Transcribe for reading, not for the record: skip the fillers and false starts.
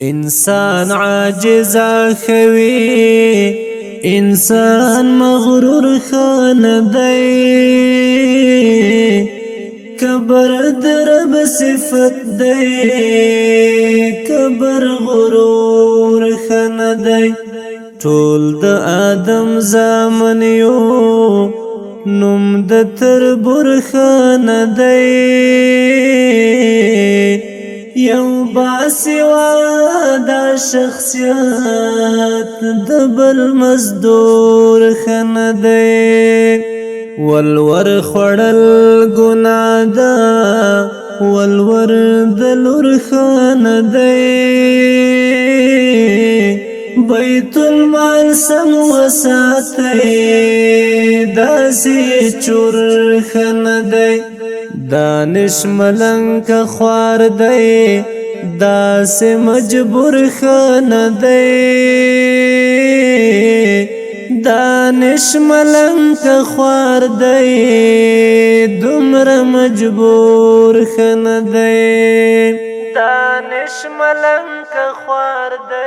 انسان عاجز خوي انسان مغرور خان دی کبر درب صفت دی کبر غرور خان دی ټول د آدم زامن یو نوم د تربور خان دی یو باسوا دا شخصیت دبل مزدور خن دی والور خړل ګناه دا والور دلور خن دی بیت المال سم وساتي داسې چور خن دی دانش ملنک خوار دی داس مجبور خان دی دانش ملنک خوار دی دمر مجبور خان دی دانش ملنک خوار دی